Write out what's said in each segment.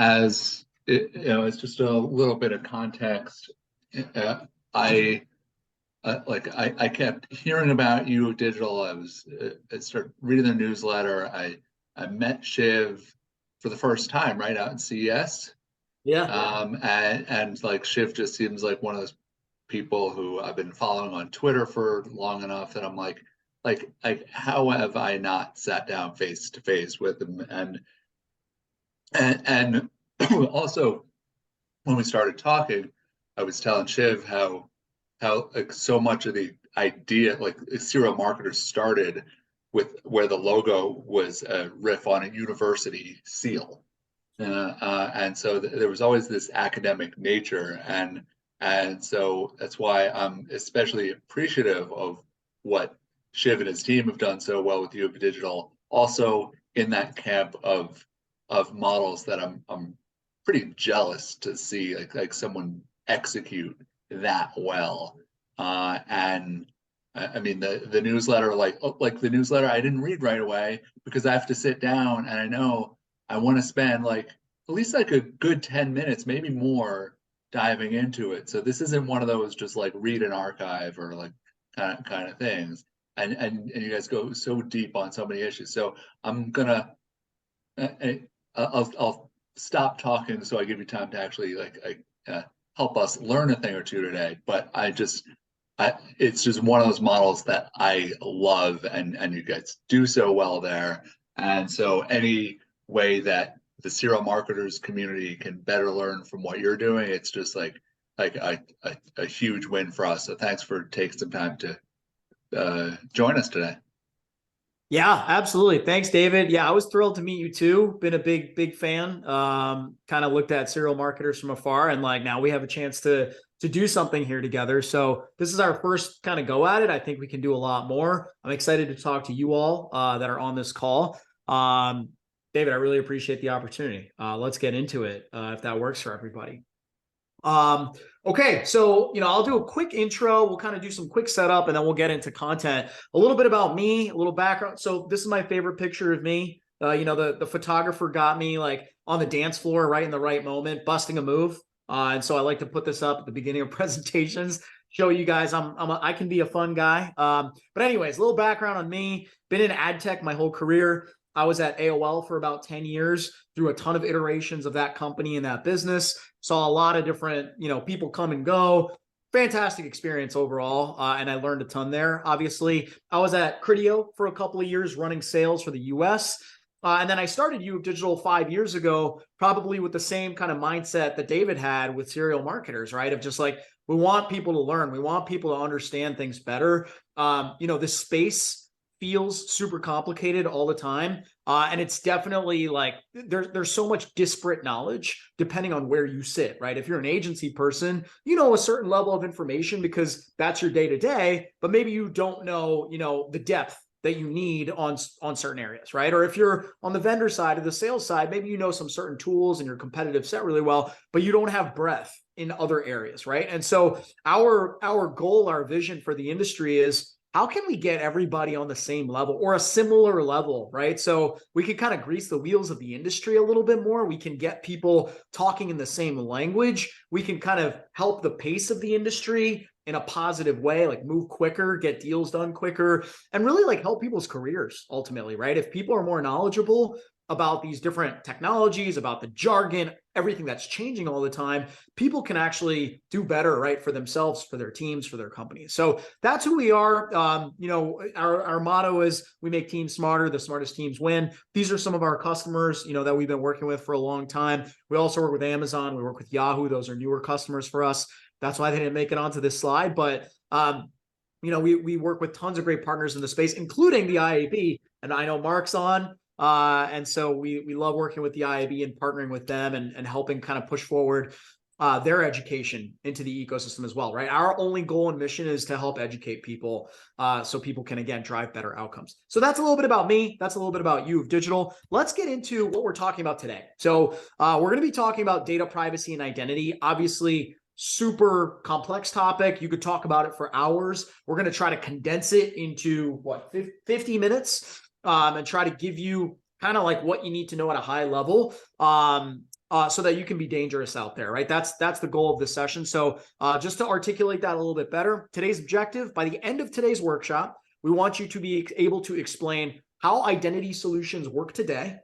As just a little bit of context, I I kept hearing about you digital. I started reading the newsletter. I met Shiv for the first time right out in CES. Yeah. And like Shiv just seems like one of those people who I've been following on Twitter for long enough that I'm like how have I not sat down face to face with him? And also when we started talking, I was telling Shiv how like so much of the idea, like serial marketers started with where the logo was a riff on a university seal. And so there was always this academic nature, and so that's why I'm especially appreciative of what Shiv and his team have done so well with U of Digital. Also in that camp of models that I'm pretty jealous to see like someone execute that well. And I mean the newsletter, like the newsletter I didn't read right away because I have to sit down and I know I want to spend like at least like a good 10 minutes, maybe more, diving into it. So this isn't one of those just like read an archive or like kind of things. And you guys go so deep on so many issues. So I'm gonna I'll stop talking so I give you time to actually help us learn a thing or two today. But it's just one of those models that I love, and you guys do so well there. And so any way that the serial marketers community can better learn from what you're doing, it's just like a huge win for us. So thanks for taking some time to join us today. Yeah, absolutely. Thanks, David. Yeah, I was thrilled to meet you too. Been a big fan. Kind of looked at serial marketers from afar, and like now we have a chance to do something here together. So this is our first kind of go at it. I think we can do a lot more. I'm excited to talk to you all that are on this call. David, I really appreciate the opportunity. Let's get into it if that works for everybody. Okay, so I'll do a quick intro. We'll kind of do some quick setup, and then we'll get into content. A little bit about me, a little background. So this is my favorite picture of me. The photographer got me like on the dance floor, right in the right moment, busting a move. And so I like to put this up at the beginning of presentations, show you guys I can be a fun guy. But anyways, a little background on me. Been in ad tech my whole career. I was at AOL for about 10 years, through a ton of iterations of that company and that business. Saw a lot of different, people come and go. Fantastic experience overall. And I learned a ton there. Obviously, I was at Criteo for a couple of years running sales for the US. And then I started U of Digital 5 years ago, probably with the same kind of mindset that David had with serial marketers, right? Of just like, we want people to learn. We want people to understand things better. This space feels super complicated all the time. And it's definitely like there's so much disparate knowledge depending on where you sit, right? If you're an agency person, you know a certain level of information because that's your day-to-day, but maybe you don't know, the depth that you need on certain areas, right? Or if you're on the vendor side or the sales side, maybe you know some certain tools in your competitive set really well, but you don't have breadth in other areas, right? And so our goal, our vision for the industry is, how can we get everybody on the same level or a similar level, right? So we can kind of grease the wheels of the industry a little bit more. We can get people talking in the same language. We can kind of help the pace of the industry in a positive way, like move quicker, get deals done quicker, and really like help people's careers ultimately, right? If people are more knowledgeable about these different technologies, about the jargon, everything that's changing all the time, people can actually do better, right, for themselves, for their teams, for their companies. So that's who we are. Our motto is, we make teams smarter, the smartest teams win. These are some of our customers, that we've been working with for a long time. We also work with Amazon. We work with Yahoo. Those are newer customers for us. That's why they didn't make it onto this slide. But, we work with tons of great partners in the space, including the IAB. And I know Mark's on. And so we love working with the IAB and partnering with them and helping kind of push forward their education into the ecosystem as well, right? Our only goal and mission is to help educate people so people can, again, drive better outcomes. So that's a little bit about me. That's a little bit about U of Digital. Let's get into what we're talking about today. So we're going to be talking about data privacy and identity. Obviously, super complex topic. You could talk about it for hours. We're going to try to condense it into 50 minutes and try to give you kind of like what you need to know at a high level so that you can be dangerous out there, right? That's the goal of this session. So just to articulate that a little bit better, today's objective, by the end of today's workshop, we want you to be able to explain how identity solutions work today,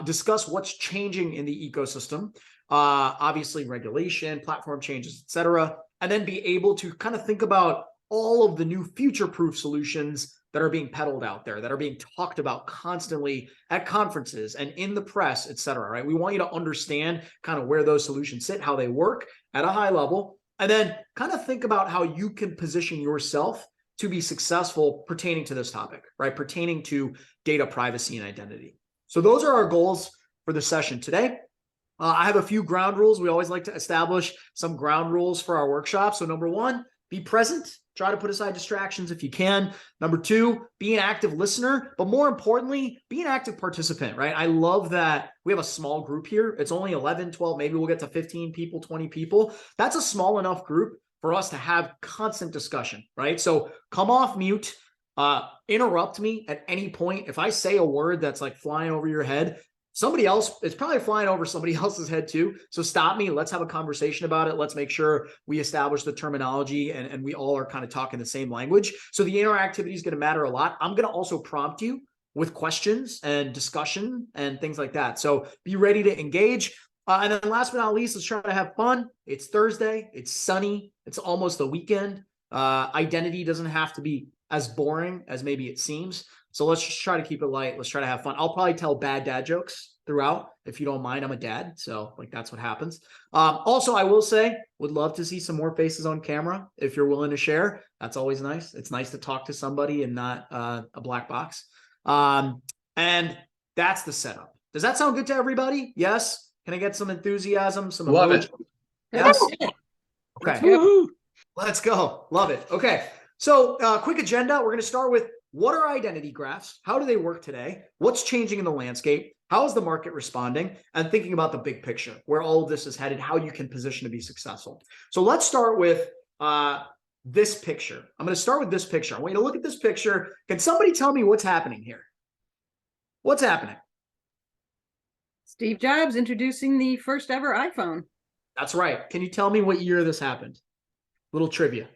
discuss what's changing in the ecosystem, obviously regulation, platform changes, etc., and then be able to kind of think about all of the new future-proof solutions that are being peddled out there, that are being talked about constantly at conferences and in the press, etc., right? We want you to understand kind of where those solutions sit, how they work at a high level, and then kind of think about how you can position yourself to be successful pertaining to this topic, right? Pertaining to data privacy and identity. So those are our goals for the session today. I have a few ground rules. We always like to establish some ground rules for our workshop. So number one, be present. Try to put aside distractions if you can. Number two, be an active listener, but more importantly, be an active participant, right? I love that we have a small group here. It's only 11, 12, maybe we'll get to 15 people, 20 people. That's a small enough group for us to have constant discussion, right? So come off mute, interrupt me at any point. If I say a word that's like flying over your head, somebody else, it's probably flying over somebody else's head too. So stop me. Let's have a conversation about it. Let's make sure we establish the terminology and we all are kind of talking the same language. So the interactivity is going to matter a lot. I'm going to also prompt you with questions and discussion and things like that. So be ready to engage. And then last but not least, let's try to have fun. It's Thursday. It's sunny. It's almost the weekend. Identity doesn't have to be as boring as maybe it seems. So let's just try to keep it light. Let's try to have fun. I'll probably tell bad dad jokes throughout. If you don't mind, I'm a dad. So like that's what happens. Also, I will say, would love to see some more faces on camera. If you're willing to share, that's always nice. It's nice to talk to somebody and not a black box. And that's the setup. Does that sound good to everybody? Yes. Can I get some enthusiasm? Some Love emoji? it. Yes. Okay. Woohoo. Let's go. Love it. Okay. So quick agenda. We're going to start with what are identity graphs? How do they work today? What's changing in the landscape? How is the market responding? And thinking about the big picture, where all of this is headed, how you can position to be successful. So let's start with this picture. I'm going to start with this picture. I want you to look at this picture. Can somebody tell me what's happening here? What's happening? Steve Jobs introducing the first ever iPhone. That's right. Can you tell me what year this happened? Little trivia.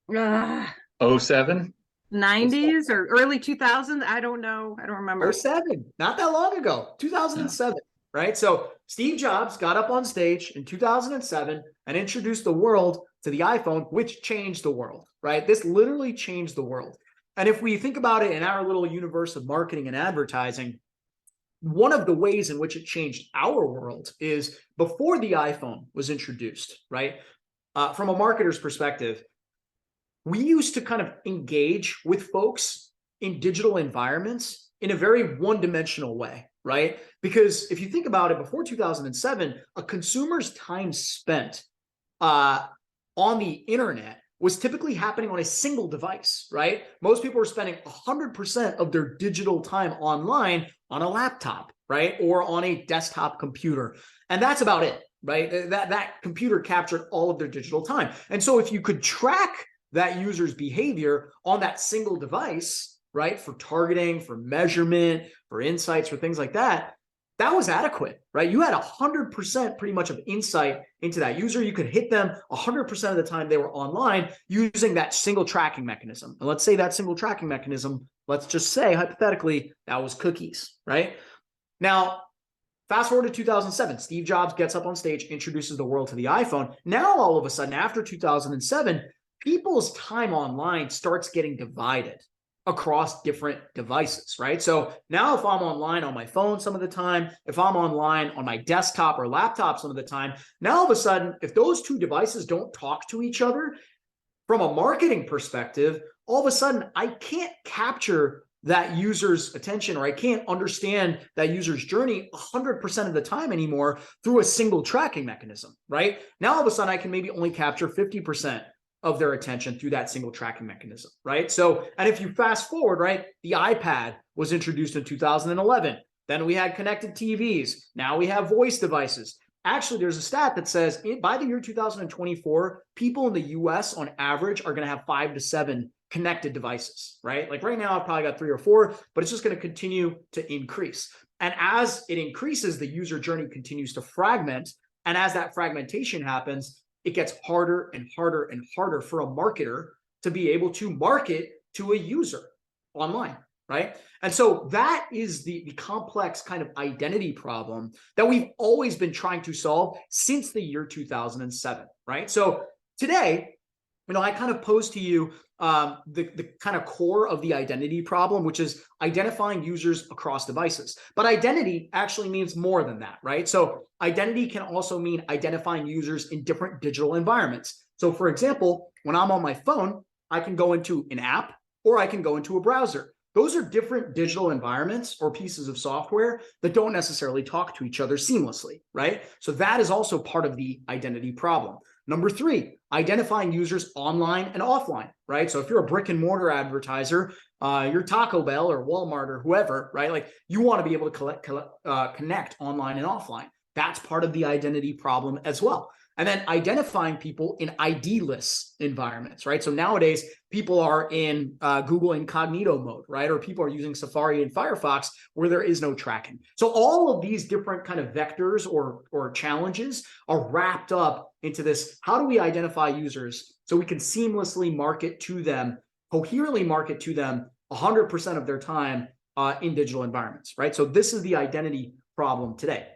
07? 90s or early 2000s. I don't know. I don't remember. 07, not that long ago, 2007, right? So Steve Jobs got up on stage in 2007 and introduced the world to the iPhone, which changed the world, right? This literally changed the world. And if we think about it in our little universe of marketing and advertising, one of the ways in which it changed our world is before the iPhone was introduced, right? From a marketer's perspective, we used to kind of engage with folks in digital environments in a very one-dimensional way, right? Because if you think about it, before 2007, a consumer's time spent on the internet was typically happening on a single device, right? Most people were spending 100% of their digital time online on a laptop, right? Or on a desktop computer. And that's about it, right? That computer captured all of their digital time. And so if you could track that user's behavior on that single device, right? For targeting, for measurement, for insights, for things like that, that was adequate, right? You had 100% pretty much of insight into that user. You could hit them 100% of the time they were online using that single tracking mechanism. And let's say that single tracking mechanism, let's just say hypothetically, that was cookies, right? Now, fast forward to 2007, Steve Jobs gets up on stage, introduces the world to the iPhone. Now, all of a sudden, after 2007, people's time online starts getting divided across different devices, right? So now if I'm online on my phone some of the time, if I'm online on my desktop or laptop some of the time, now all of a sudden, if those two devices don't talk to each other, from a marketing perspective, all of a sudden I can't capture that user's attention, or I can't understand that user's journey 100% of the time anymore through a single tracking mechanism, right? Now all of a sudden I can maybe only capture 50% of their attention through that single tracking mechanism, right? So, and if you fast forward, right, the iPad was introduced in 2011. Then we had connected TVs. Now we have voice devices. actually, there's a stat that says by the year 2024, people in the US on average are going to have 5 to 7 connected devices, right? Like right now, I've probably got 3 or 4, but it's just going to continue to increase. And as it increases, the user journey continues to fragment. And as that fragmentation happens, it gets harder and harder and harder for a marketer to be able to market to a user online, right? And so that is the complex kind of identity problem that we've always been trying to solve since the year 2007, right? So today, I kind of pose to you the kind of core of the identity problem, which is identifying users across devices. But identity actually means more than that, right? So identity can also mean identifying users in different digital environments. So for example, when I'm on my phone, I can go into an app or I can go into a browser. Those are different digital environments or pieces of software that don't necessarily talk to each other seamlessly, right? So that is also part of the identity problem. Number 3, identifying users online and offline, right? So if you're a brick and mortar advertiser, you're Taco Bell or Walmart or whoever, right? Like you want to be able to connect online and offline. That's part of the identity problem as well. And then identifying people in ID-less environments, right? So nowadays, people are in Google incognito mode, right? Or people are using Safari and Firefox where there is no tracking. So all of these different kind of vectors or challenges are wrapped up into this. How do we identify users so we can seamlessly market to them, coherently market to them 100% of their time in digital environments, right? So this is the identity problem today.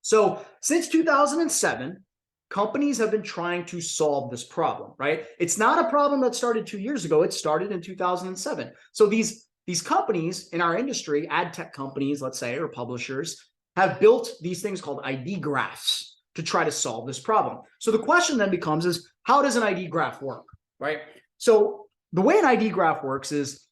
So since 2007, companies have been trying to solve this problem, right? It's not a problem that started 2 years ago. It started in 2007. So these companies in our industry, ad tech companies, let's say, or publishers, have built these things called ID graphs to try to solve this problem. So the question then becomes is, how does an ID graph work, right? So the way an ID graph works is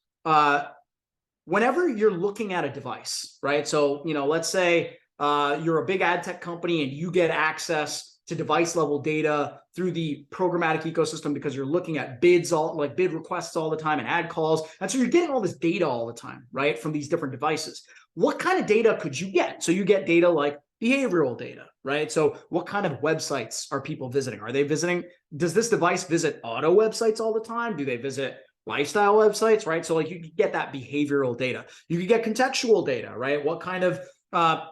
whenever you're looking at a device, right? So, let's say you're a big ad tech company and you get access to device level data through the programmatic ecosystem because you're looking at bid requests all the time and ad calls. And so you're getting all this data all the time, right? From these different devices. What kind of data could you get? So you get data like behavioral data, right? So what kind of websites are people visiting? Does this device visit auto websites all the time? Do they visit lifestyle websites, right? So like you could get that behavioral data. You could get contextual data, right? What kind of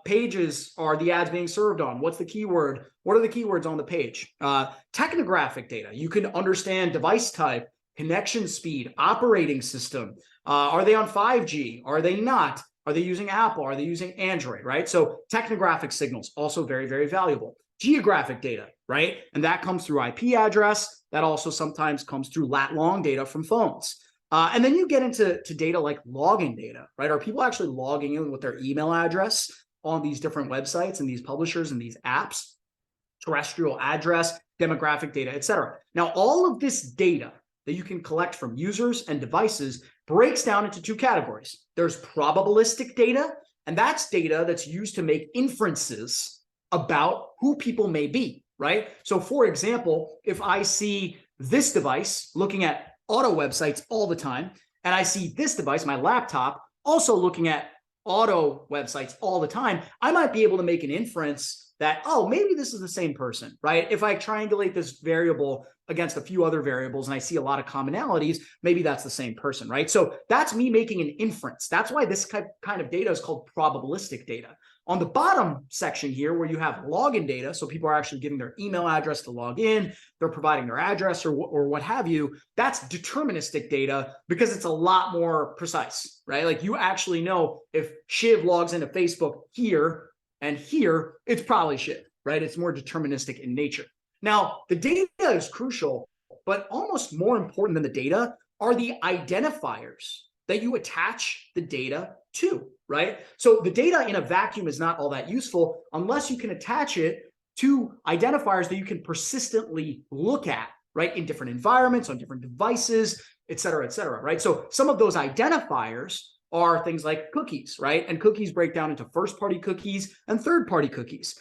pages are the ads being served on? What's the keyword? What are the keywords on the page? Technographic data. You can understand device type, connection speed, operating system. Are they on 5G? Are they not? Are they using Apple? Are they using Android, right? So technographic signals, also very, very valuable. Geographic data, right? And that comes through IP address. That also sometimes comes through lat long data from phones. And then you get into data like login data, right? Are people actually logging in with their email address on these different websites and these publishers and these apps? Terrestrial address, demographic data, et cetera. Now, all of this data that you can collect from users and devices breaks down into 2 categories. There's probabilistic data, and that's data that's used to make inferences about who people may be, right? So for example, if I see this device looking at auto websites all the time, and I see this device, my laptop, also looking at auto websites all the time, I might be able to make an inference that, oh, maybe this is the same person, right? If I triangulate this variable against a few other variables and I see a lot of commonalities, maybe that's the same person, right? So that's me making an inference. That's why this kind of data is called probabilistic data. On the bottom section here, where you have login data, so people are actually giving their email address to log in, they're providing their address or what have you, that's deterministic data because it's a lot more precise, right? Like you actually know if Shiv logs into Facebook here and here, it's probably Shiv, right? It's more deterministic in nature. Now, the data is crucial, but almost more important than the data are the identifiers that you attach the data to, right? So the data in a vacuum is not all that useful unless you can attach it to identifiers that you can persistently look at, right? In different environments, on different devices, et cetera, right? So some of those identifiers are things like cookies, right? And cookies break down into first-party cookies and third-party cookies.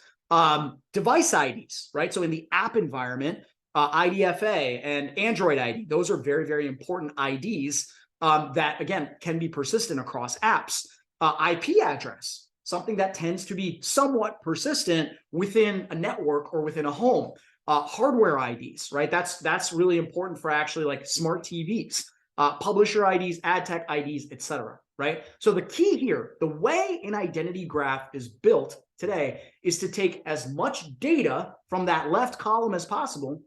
Device IDs, right? So in the app environment, IDFA and Android ID, those are very, very important IDs that, again, can be persistent across apps. IP address. something that tends to be somewhat persistent within a network or within a home. Hardware IDs, right? That's really important for actually like smart TVs, publisher IDs, ad tech IDs, etc. Right? So the key here, the way an identity graph is built today is to take as much data from that left column as possible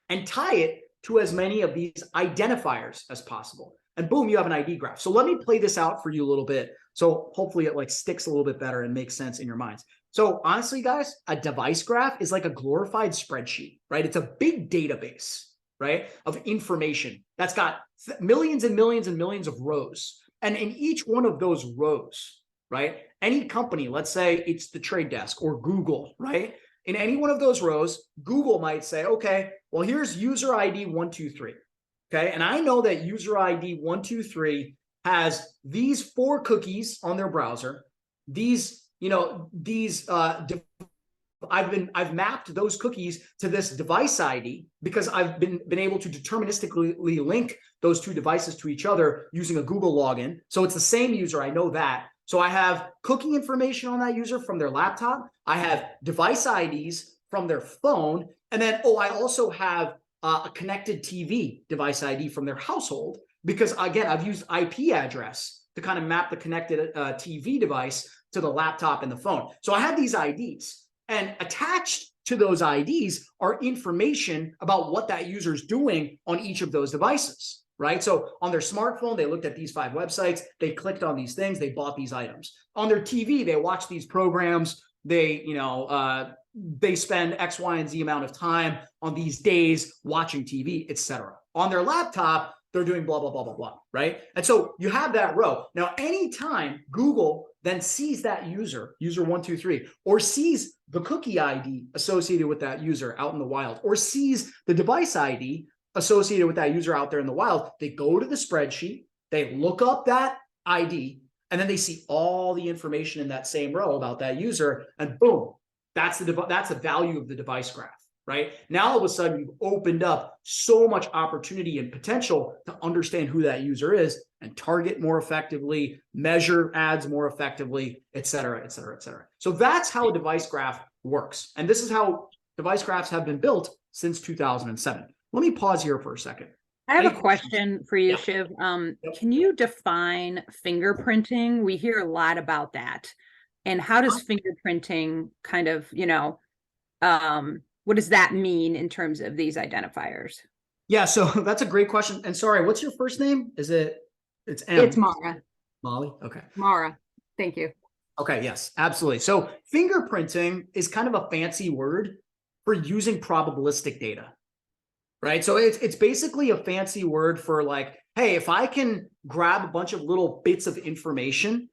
and tie it to as many of these identifiers as possible. And boom, you have an ID graph. So let me play this out for you a little bit. So hopefully it like sticks a little bit better and makes sense in your minds. So honestly, guys, a device graph is like a glorified spreadsheet, right? It's a big database, right, of information that's got millions and millions and millions of rows. And in each one of those rows, right, any company, let's say it's the Trade Desk or Google, right? In any one of those rows, Google might say, okay, well, here's user ID 123. Okay. And I know that user ID 123 has these 4 cookies on their browser. These, I've mapped those cookies to this device ID because I've been able to deterministically link those 2 devices to each other using a Google login. So it's the same user. I know that. So I have cookie information on that user from their laptop. I have device IDs from their phone. And then, I also have a connected TV device ID from their household because, again, I've used IP address to kind of map the connected TV device to the laptop and the phone. So I have these IDs. And attached to those IDs are information about what that user is doing on each of those devices, right? So on their smartphone, they looked at these 5 websites, they clicked on these things, they bought these items. On their TV, they watched these programs, they spend X, Y, and Z amount of time on these days watching TV, etc. On their laptop, they're doing blah, blah, blah, blah, blah, right? And so you have that row. Now, anytime Google then sees that user 123, or sees the cookie ID associated with that user out in the wild, or sees the device ID associated with that user out there in the wild, they go to the spreadsheet, they look up that ID, and then they see all the information in that same row about that user, and boom, that's the value of the device graph. Right? Now, all of a sudden, you've opened up so much opportunity and potential to understand who that user is and target more effectively, measure ads more effectively, et cetera, et cetera, et cetera. So that's how a device graph works. And this is how device graphs have been built since 2007. Let me pause here for a second. I have a question for you, Shiv. Yep. Can you define fingerprinting? We hear a lot about that. And how does fingerprinting kind of, what does that mean in terms of these identifiers? Yeah, so that's a great question. And sorry, what's your first name? It's M? It's Mara. Molly? Okay. Mara. Thank you. Okay, yes, absolutely. So fingerprinting is kind of a fancy word for using probabilistic data, right? So it's basically a fancy word for like, hey, if I can grab a bunch of little bits of information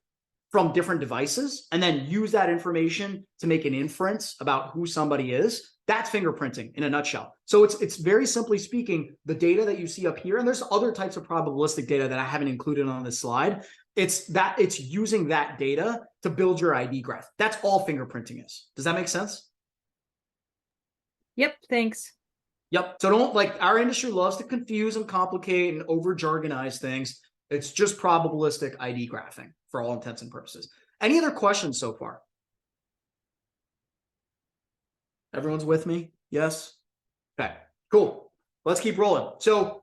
from different devices and then use that information to make an inference about who somebody is, that's fingerprinting in a nutshell. So it's very simply speaking, the data that you see up here, and there's other types of probabilistic data that I haven't included on this slide. It's using that data to build your ID graph. That's all fingerprinting is. Does that make sense? Yep. Thanks. Yep. So don't, like, our industry loves to confuse and complicate and over jargonize things. It's just probabilistic ID graphing for all intents and purposes. Any other questions so far? Everyone's with me? Yes? Okay, cool. Let's keep rolling. So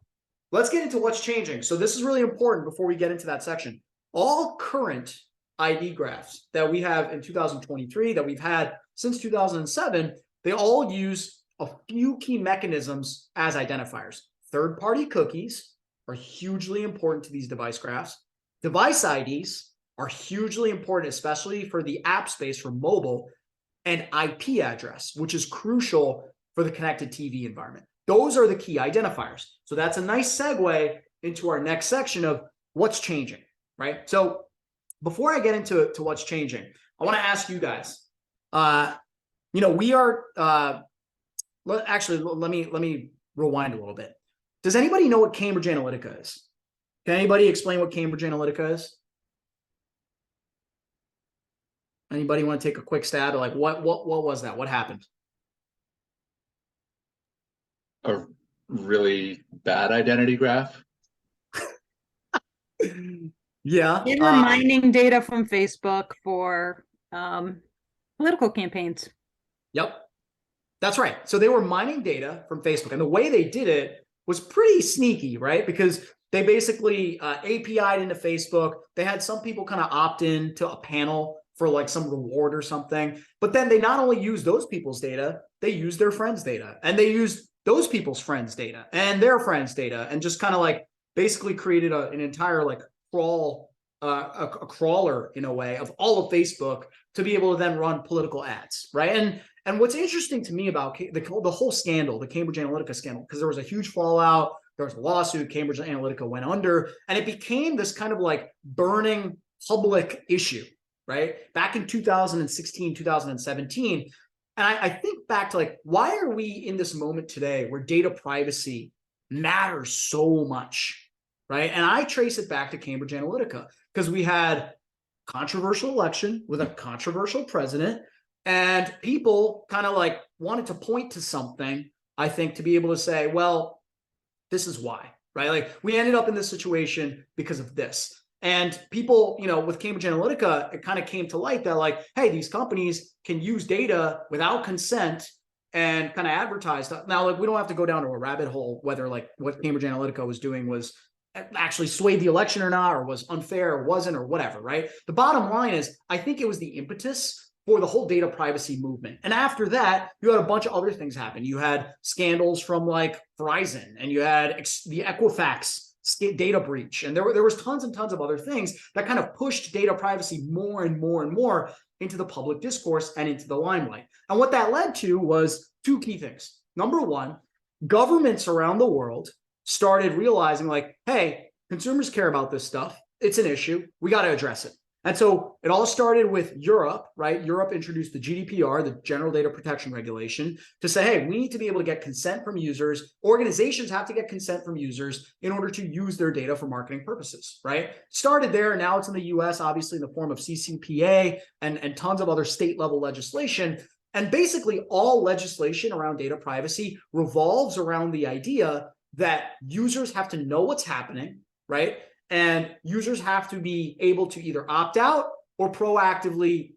let's get into what's changing. So this is really important before we get into that section. All current ID graphs that we have in 2023, that we've had since 2007, they all use a few key mechanisms as identifiers. Third-party cookies are hugely important to these device graphs. Device IDs are hugely important, especially for the app space for mobile, and IP address, which is crucial for the connected TV environment. Those are the key identifiers. So that's a nice segue into our next section of what's changing, right? So before I get into what's changing, I want to ask you guys, we are, actually, let me rewind a little bit. Does anybody know what Cambridge Analytica is? Can anybody explain what Cambridge Analytica is? Anybody want to take a quick stab at like what was that? What happened? A really bad identity graph. Yeah. They were mining data from Facebook for political campaigns. Yep. That's right. So they were mining data from Facebook, and the way they did it was pretty sneaky, right? Because they basically API'd into Facebook. They had some people kind of opt in to a panel for like some reward or something. But then they not only used those people's data, they used their friends' data, and they used those people's friends' data and their friends' data, and just kind of like basically created an entire like a crawler in a way of all of Facebook to be able to then run political ads, right? And what's interesting to me about the whole scandal, the Cambridge Analytica scandal, because there was a huge fallout, there was a lawsuit, Cambridge Analytica went under, and it became this kind of like burning public issue, right? Back in 2016, 2017. And I think back to like, why are we in this moment today where data privacy matters so much, right? And I trace it back to Cambridge Analytica because we had controversial election with a controversial president, and people kind of like wanted to point to something, I think, to be able to say, well, this is why, right? Like we ended up in this situation because of this. And people, with Cambridge Analytica, it kind of came to light that like, hey, these companies can use data without consent and kind of advertise. Now, like we don't have to go down to a rabbit hole whether like what Cambridge Analytica was doing was actually swayed the election or not, or was unfair or wasn't, or whatever, right? The bottom line is, I think it was the impetus for the whole data privacy movement. And after that, you had a bunch of other things happen. You had scandals from like Verizon, and you had the Equifax data breach, and there was tons and tons of other things that kind of pushed data privacy more and more and more into the public discourse and into the limelight. And what that led to was two key things. Number one, governments around the world started realizing like, hey, consumers care about this stuff. It's an issue. We got to address it. And so it all started with Europe, right? Europe introduced the GDPR, the General Data Protection Regulation, to say, hey, we need to be able to get consent from users. Organizations have to get consent from users in order to use their data for marketing purposes, right? Started there. Now it's in the US, obviously in the form of CCPA and tons of other state level legislation. And basically all legislation around data privacy revolves around the idea that users have to know what's happening, right? And users have to be able to either opt out or proactively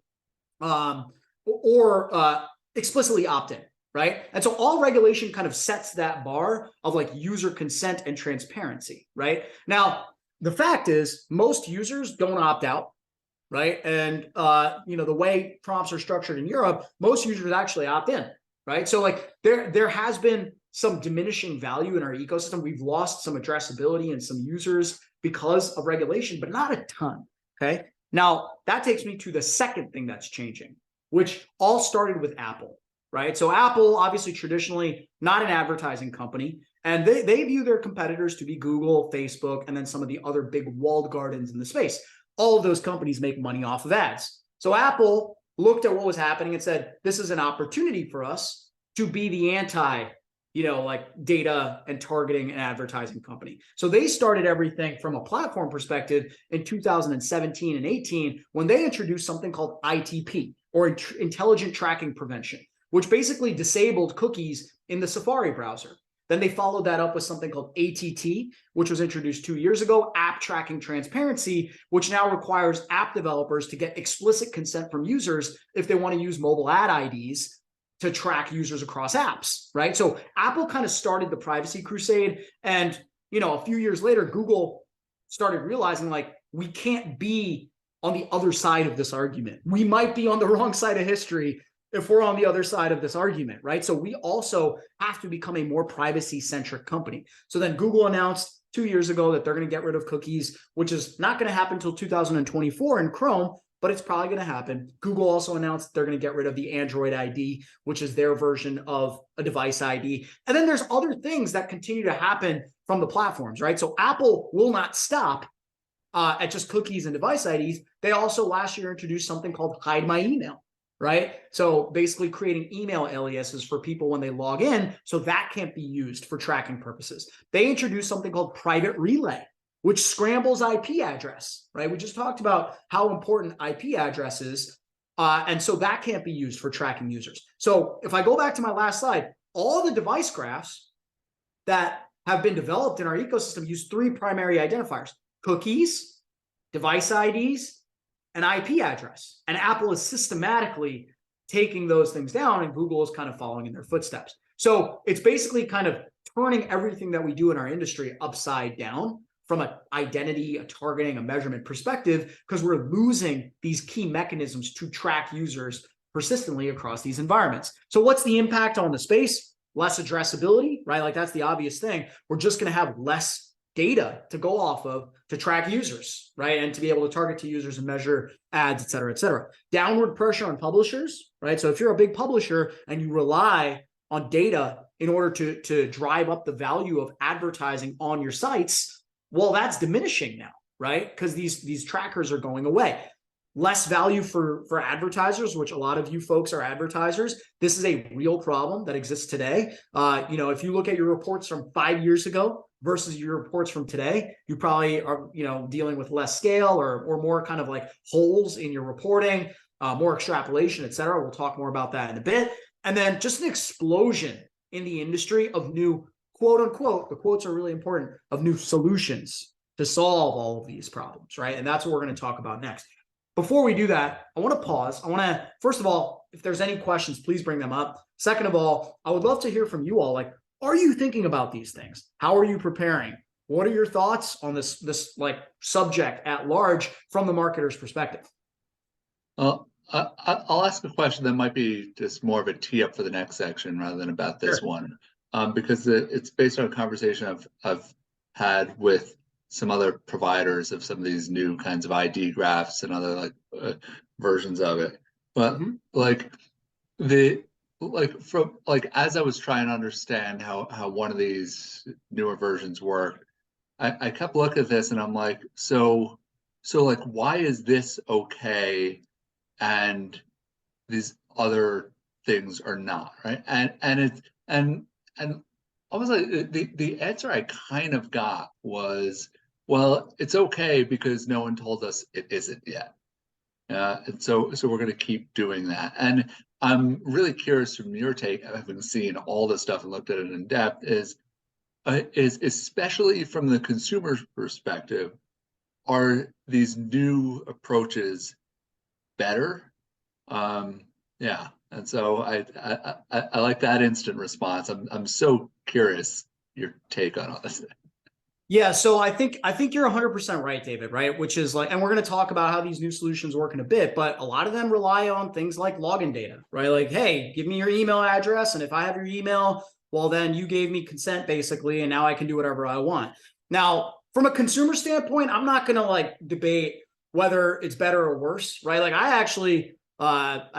explicitly opt in, right? And so all regulation kind of sets that bar of like user consent and transparency, right? Now, the fact is most users don't opt out, right? And, the way prompts are structured in Europe, most users actually opt in, right? So like there has been some diminishing value in our ecosystem. We've lost some addressability and some users because of regulation, but not a ton, okay? Now, that takes me to the second thing that's changing, which all started with Apple, right? So Apple, obviously traditionally not an advertising company, and they view their competitors to be Google, Facebook, and then some of the other big walled gardens in the space. All of those companies make money off of ads. So Apple looked at what was happening and said, this is an opportunity for us to be the anti like data and targeting and advertising company. So they started everything from a platform perspective in 2017 and 18 when they introduced something called ITP, or Intelligent Tracking Prevention, which basically disabled cookies in the Safari browser. Then they followed that up with something called ATT, which was introduced 2 years ago, App Tracking Transparency, which now requires app developers to get explicit consent from users if they want to use mobile ad IDs to track users across apps, right? So Apple kind of started the privacy crusade. And, a few years later, Google started realizing like, we can't be on the other side of this argument. We might be on the wrong side of history if we're on the other side of this argument, right? So we also have to become a more privacy-centric company. So then Google announced 2 years ago that they're going to get rid of cookies, which is not going to happen until 2024 in Chrome, but it's probably going to happen. Google also announced they're going to get rid of the Android ID, which is their version of a device ID. And then there's other things that continue to happen from the platforms, right? So Apple will not stop at just cookies and device IDs. They also last year introduced something called Hide My Email, right? So basically creating email aliases for people when they log in, so that can't be used for tracking purposes. They introduced something called Private Relay, which scrambles IP address, right? We just talked about how important IP address is. And so that can't be used for tracking users. So if I go back to my last slide, all the device graphs that have been developed in our ecosystem use three primary identifiers: cookies, device IDs, and IP address. And Apple is systematically taking those things down, and Google is kind of following in their footsteps. So it's basically kind of turning everything that we do in our industry upside down from an identity, a targeting, a measurement perspective, because we're losing these key mechanisms to track users persistently across these environments. So what's the impact on the space? Less addressability, right? Like that's the obvious thing. We're just going to have less data to go off of to track users, right? And to be able to target to users and measure ads, et cetera, et cetera. Downward pressure on publishers, right? So if you're a big publisher and you rely on data in order to drive up the value of advertising on your sites, well, that's diminishing now, right? Because these trackers are going away. Less value for advertisers, which a lot of you folks are advertisers. This is a real problem that exists today. If you look at your reports from 5 years ago versus your reports from today, you probably are, dealing with less scale or more kind of like holes in your reporting, more extrapolation, et cetera. We'll talk more about that in a bit. And then just an explosion in the industry of new, quote unquote, the quotes are really important, of new solutions to solve all of these problems, right? And that's what we're going to talk about next. Before we do that, I want to pause. I want to, first of all, if there's any questions, please bring them up. Second of all, I would love to hear from you all. Like, are you thinking about these things? How are you preparing? What are your thoughts on this like subject at large from the marketer's perspective? I'll ask a question that might be just more of a tee up for the next section rather than about this one, because it's based on a conversation I've had with some other providers of some of these new kinds of ID graphs and other versions of it. But as I was trying to understand how one of these newer versions worked, I kept looking at this and I'm like, so why is this okay and these other things are not, right? And I was like, the answer I kind of got was, well, it's okay because no one told us it isn't yet. And so we're going to keep doing that. And I'm really curious from your take, having seen all this stuff and looked at it in depth, is especially from the consumer's perspective, are these new approaches better? Yeah. And so I like that instant response. I'm so curious your take on all this. Yeah, so I think you're 100% right, David, right? Which is like, and we're going to talk about how these new solutions work in a bit, but a lot of them rely on things like login data, right? Like, hey, give me your email address, and if I have your email, well, then you gave me consent basically, and now I can do whatever I want. Now, from a consumer standpoint, I'm not going to debate whether it's better or worse, right? Like I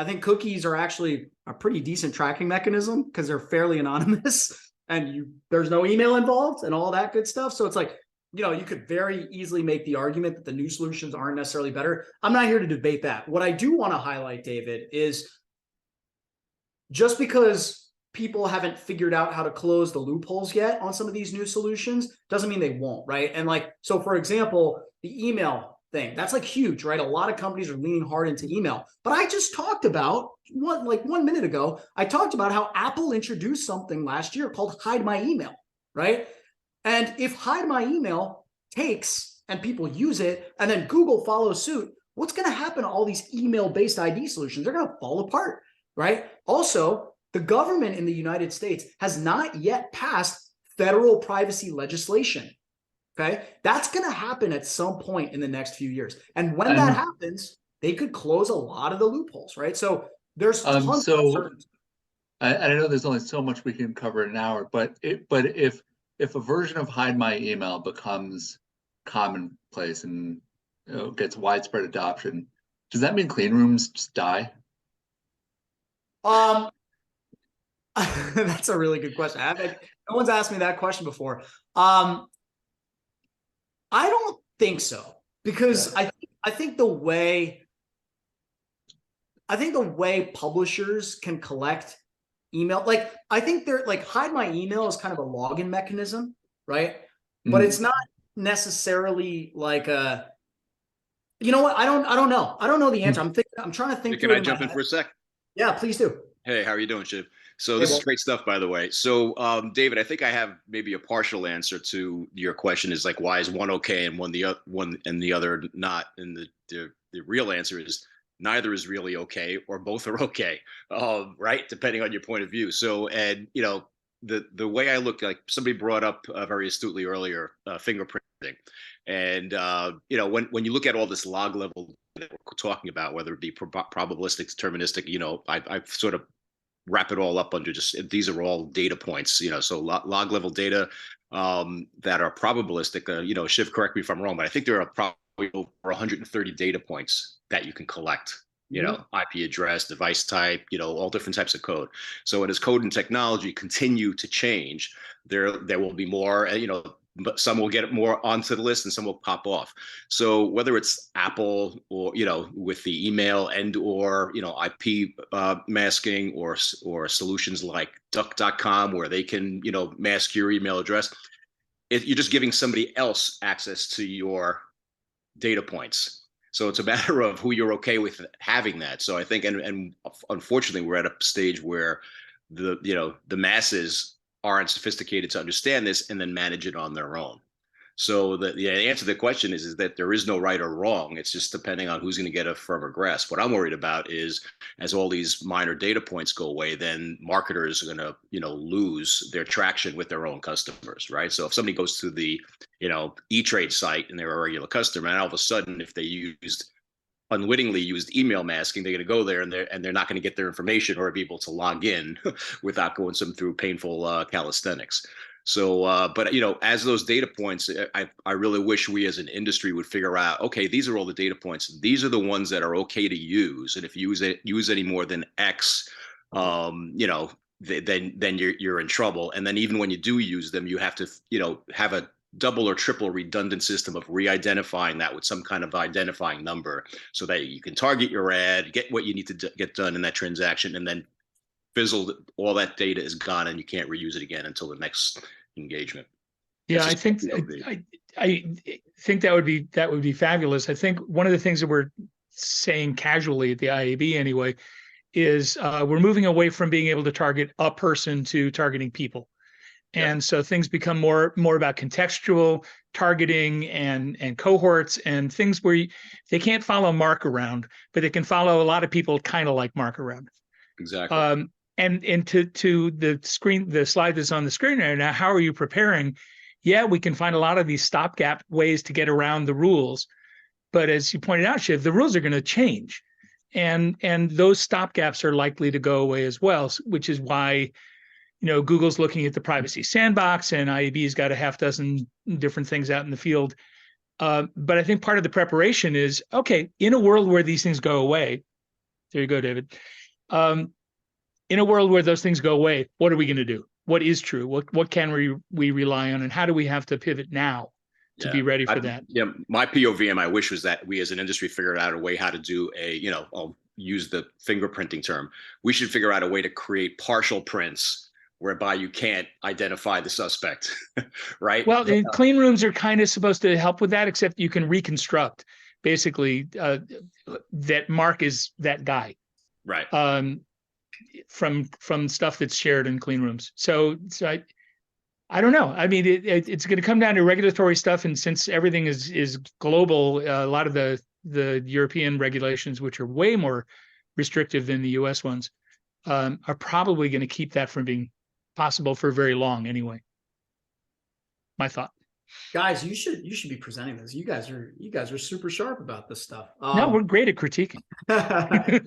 think cookies are actually a pretty decent tracking mechanism because they're fairly anonymous. And there's no email involved and all that good stuff. So it's like, you could very easily make the argument that the new solutions aren't necessarily better. I'm not here to debate that. What I do want to highlight, David, is just because people haven't figured out how to close the loopholes yet on some of these new solutions doesn't mean they won't, right? And so for example, the email thing, that's huge, right? A lot of companies are leaning hard into email. But I just talked about 1 minute ago, I talked about how Apple introduced something last year called Hide My Email, right? And if Hide My Email takes and people use it, and then Google follows suit, what's going to happen to all these email-based ID solutions? They're going to fall apart, right? Also, the government in the United States has not yet passed federal privacy legislation. Okay, that's going to happen at some point in the next few years. And when that happens, they could close a lot of the loopholes, right? So there's tons of uncertainty. I know there's only so much we can cover in an hour, but if a version of Hide My Email becomes commonplace and gets widespread adoption, does that mean clean rooms just die? That's a really good question. No one's asked me that question before. I don't think so, because I think the way publishers can collect email, I think they're Hide My Email is kind of a login mechanism, right? But it's not necessarily I don't know. I don't know the answer. I'm trying to think. Can I jump in for a sec? Yeah, please do. Hey, how are you doing, Shiv? So this is great stuff, by the way. So, David, I think I have maybe a partial answer to your question. Is like, why is one okay and one and the other not? And the real answer is neither is really okay, or both are okay, right? Depending on your point of view. So, and the way I look, like somebody brought up very astutely earlier, fingerprinting, and when you look at all this log level that we're talking about, whether it be probabilistic, deterministic, I've sort of wrap it all up under just these are all data points, so log level data that are probabilistic. Shiv, correct me if I'm wrong, but I think there are probably over 130 data points that you can collect. IP address, device type, all different types of code. So as code and technology continue to change, there will be more, but some will get more onto the list and some will pop off. So whether it's Apple or, with the email and or, IP masking or solutions like duck.com where they can, mask your email address, you're just giving somebody else access to your data points. So it's a matter of who you're okay with having that. So I think, and unfortunately, we're at a stage where the masses aren't sophisticated to understand this and then manage it on their own. So the answer to the question is that there is no right or wrong. It's just depending on who's going to get a firmer grasp. What I'm worried about is as all these minor data points go away, then marketers are going to, lose their traction with their own customers, right? So if somebody goes to the, E-Trade site and they're a regular customer, and all of a sudden, if they unwittingly used email masking, they're going to go there and they're not going to get their information or be able to log in without going through painful calisthenics. So, but as those data points, I really wish we as an industry would figure out, okay, these are all the data points. These are the ones that are okay to use, and if you use any more than X, then you're in trouble. And then even when you do use them, you have to have a double or triple redundant system of re-identifying that with some kind of identifying number so that you can target your ad, get what you need to get done in that transaction, and then fizzled, all that data is gone and you can't reuse it again until the next engagement. Yeah, I think that would be fabulous. I think one of the things that we're saying casually at the IAB anyway is we're moving away from being able to target a person to targeting people. And so things become more about contextual targeting and cohorts and things where they can't follow Mark around, but they can follow a lot of people kind of like Mark around. Exactly. And to the slide that's on the screen right now, how are you preparing? Yeah, we can find a lot of these stopgap ways to get around the rules. But as you pointed out, Shiv, the rules are going to change. And those stopgaps are likely to go away as well, which is why Google's looking at the privacy sandbox and IAB's got a half dozen different things out in the field. But I think part of the preparation is, okay, in a world where these things go away, there you go, David. In a world where those things go away, what are we going to do? What is true? What can we rely on? And how do we have to pivot now to be ready for that? Yeah, my POV and my wish was that we as an industry figured out a way how to do I'll use the fingerprinting term. We should figure out a way to create partial prints whereby you can't identify the suspect, right? Well, clean rooms are kind of supposed to help with that, except you can reconstruct basically that Mark is that guy. Right. From stuff that's shared in clean rooms. So I don't know. I mean, it's going to come down to regulatory stuff, and since everything is global, a lot of the European regulations, which are way more restrictive than the U.S. ones, are probably going to keep that from being possible for very long anyway. My thought. Guys, you should be presenting this. You guys are super sharp about this stuff. No, we're great at critiquing.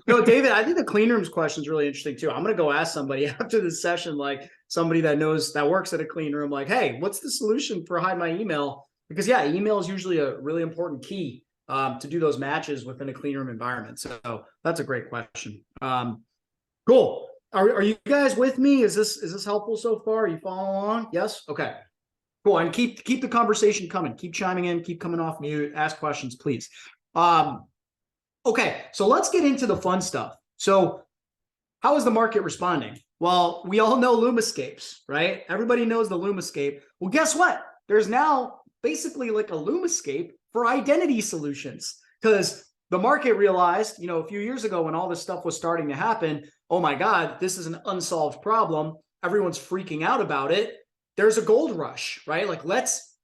No, David, I think the clean rooms question is really interesting too. I'm gonna go ask somebody after this session, like somebody that works at a clean room, like, hey, what's the solution for hide my email? Because email is usually a really important key to do those matches within a clean room environment. So that's a great question. Cool. Are you guys with me? Is this helpful so far? Are you following along? Yes. Okay. Cool. And keep the conversation coming. Keep chiming in. Keep coming off mute. Ask questions, please. Okay. So let's get into the fun stuff. So how is the market responding? Well, we all know Lumascapes, right? Everybody knows the Lumascape. Well, guess what? There's now basically like a Lumascape for identity solutions, because the market realized, a few years ago when all this stuff was starting to happen, oh my God, this is an unsolved problem. Everyone's freaking out about it. There's a gold rush, right? Like let's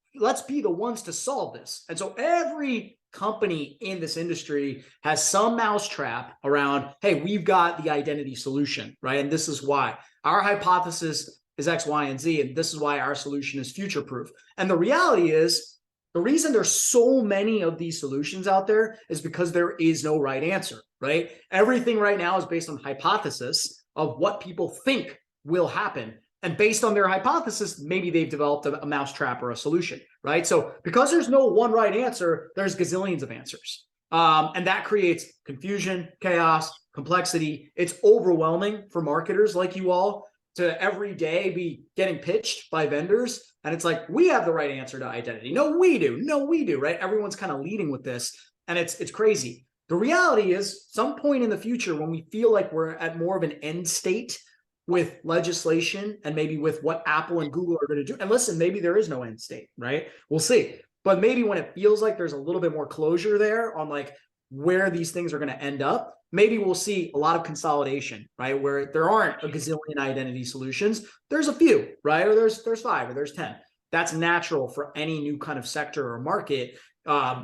be the ones to solve this. And so every company in this industry has some mousetrap around, hey, we've got the identity solution, right? And this is why our hypothesis is X, Y, and Z, and this is why our solution is future-proof. And the reality is, the reason there's so many of these solutions out there is because there is no right answer, right? Everything right now is based on hypothesis of what people think will happen. And based on their hypothesis, maybe they've developed a mousetrap or a solution, right? So because there's no one right answer, there's gazillions of answers. And that creates confusion, chaos, complexity. It's overwhelming for marketers like you all to every day be getting pitched by vendors. And it's like, we have the right answer to identity. No, we do. No, we do, right? Everyone's kind of leading with this. And it's crazy. The reality is, some point in the future, when we feel like we're at more of an end state with legislation and maybe with what Apple and Google are going to do. And listen, maybe there is no end state, right? We'll see. But maybe when it feels like there's a little bit more closure there on like where these things are going to end up, maybe we'll see a lot of consolidation, right? Where there aren't a gazillion identity solutions. There's a few, right? Or there's 5 or there's 10. That's natural for any new kind of sector or market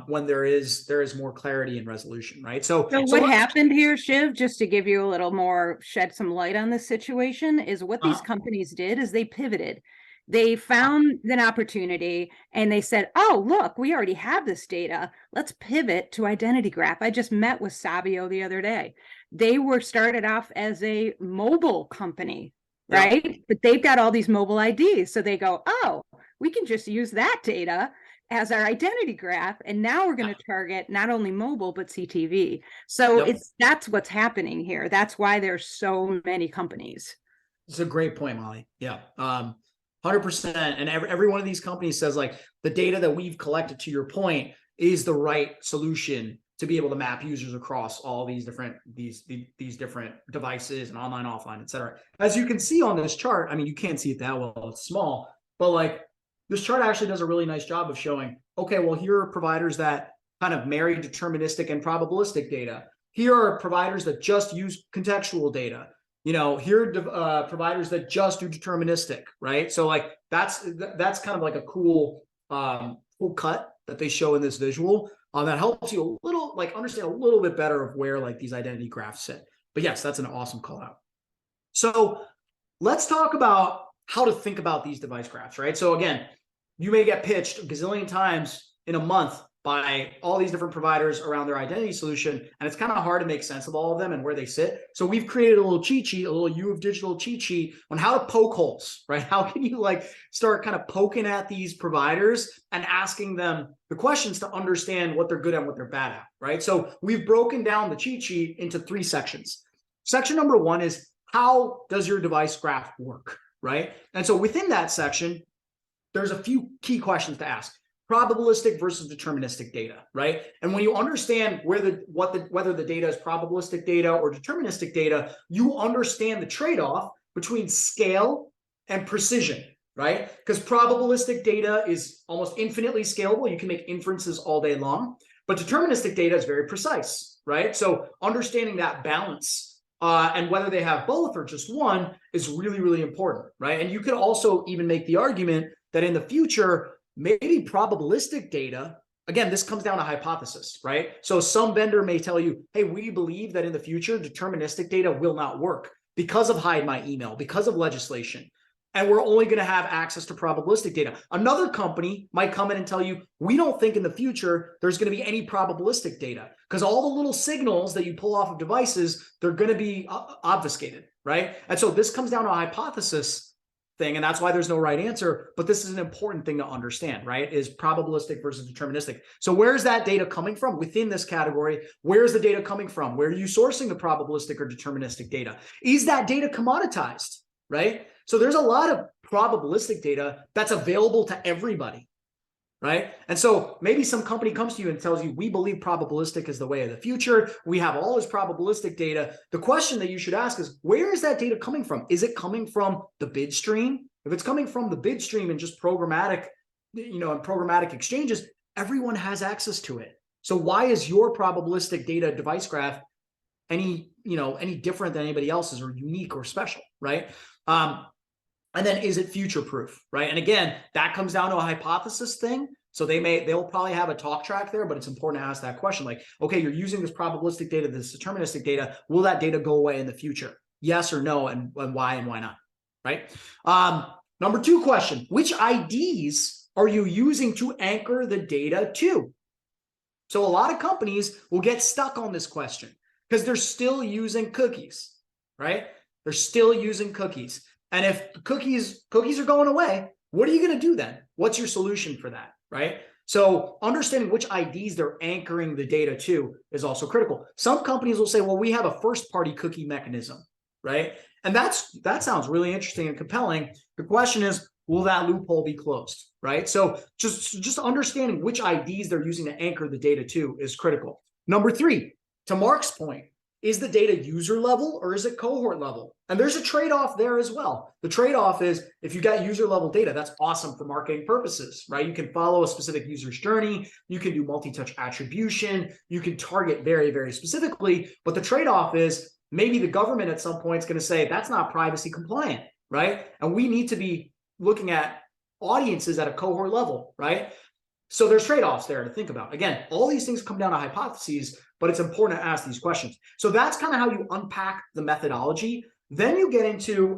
when there is more clarity and resolution, right? So what happened here, Shiv, just to give you a little more, shed some light on this situation, is what these companies did is they pivoted. They found an opportunity and they said, oh, look, we already have this data. Let's pivot to identity graph. I just met with Sabio the other day. They were started off as a mobile company, right? Yeah. But they've got all these mobile IDs. So they go, oh, we can just use that data as our identity graph. And now we're going to target not only mobile, but CTV. So that's what's happening here. That's why there's so many companies. It's a great point, Molly. Yeah. 100%. And every one of these companies says like the data that we've collected, to your point, is the right solution to be able to map users across all these different these different devices and online, offline, et cetera. As you can see on this chart, I mean, you can't see it that well, it's small, but like this chart actually does a really nice job of showing, okay, well, here are providers that kind of marry deterministic and probabilistic data. Here are providers that just use contextual data. You know, here are providers that just do deterministic, right? So like that's kind of like a cool cool cut that they show in this visual that helps you a little like understand a little bit better of where like these identity graphs sit. But yes, that's an awesome call out. So let's talk about how to think about these device graphs, right? So again, you may get pitched a gazillion times in a month by all these different providers around their identity solution, and it's kind of hard to make sense of all of them and where they sit. So we've created a little cheat sheet, a little U of Digital cheat sheet on how to poke holes, right? How can you like start kind of poking at these providers and asking them the questions to understand what they're good at and what they're bad at, right? So we've broken down the cheat sheet into 3 sections. Section number 1 is, how does your device graph work, right? And so within that section, there's a few key questions to ask. Probabilistic versus deterministic data, right? And when you understand whether the data is probabilistic data or deterministic data, you understand the trade-off between scale and precision, right? Because probabilistic data is almost infinitely scalable. You can make inferences all day long, but deterministic data is very precise, right? So understanding that balance and whether they have both or just one is really, really important, right? And you could also even make the argument that in the future, maybe probabilistic data, again, this comes down to hypothesis, right? So some vendor may tell you, hey, we believe that in the future, deterministic data will not work because of hide my email, because of legislation. And we're only going to have access to probabilistic data. Another company might come in and tell you, we don't think in the future there's going to be any probabilistic data because all the little signals that you pull off of devices, they're going to be obfuscated, right? And so this comes down to a hypothesis thing, and that's why there's no right answer. But this is an important thing to understand, right? Is probabilistic versus deterministic. So where's that data coming from within this category? Where's the data coming from? Where are you sourcing the probabilistic or deterministic data? Is that data commoditized, right? So there's a lot of probabilistic data that's available to everybody, right? And so maybe some company comes to you and tells you, we believe probabilistic is the way of the future. We have all this probabilistic data. The question that you should ask is, where is that data coming from? Is it coming from the bid stream? If it's coming from the bid stream and just programmatic, and programmatic exchanges, everyone has access to it. So why is your probabilistic data device graph any any different than anybody else's or unique or special, right? And then is it future proof, right? And again, that comes down to a hypothesis thing. So they'll probably have a talk track there, but it's important to ask that question. Like, okay, you're using this probabilistic data, this deterministic data. Will that data go away in the future? Yes or no, and why and why not, right? Number 2 question, which IDs are you using to anchor the data to? So a lot of companies will get stuck on this question because they're still using cookies, right? They're still using cookies. And if cookies are going away, what are you going to do then? What's your solution for that, right? So understanding which IDs they're anchoring the data to is also critical. Some companies will say, well, we have a first-party cookie mechanism, right? And that sounds really interesting and compelling. The question is, will that loophole be closed, right? So just understanding which IDs they're using to anchor the data to is critical. Number 3, to Mark's point, is the data user level or is it cohort level? And there's a trade-off there as well. The trade-off is if you got user level data, that's awesome for marketing purposes, right? You can follow a specific user's journey. You can do multi-touch attribution. You can target very, very specifically. But the trade-off is maybe the government at some point is going to say that's not privacy compliant, right? And we need to be looking at audiences at a cohort level, right? So there's trade-offs there to think about. Again, all these things come down to hypotheses, but it's important to ask these questions. So that's kind of how you unpack the methodology. Then you get into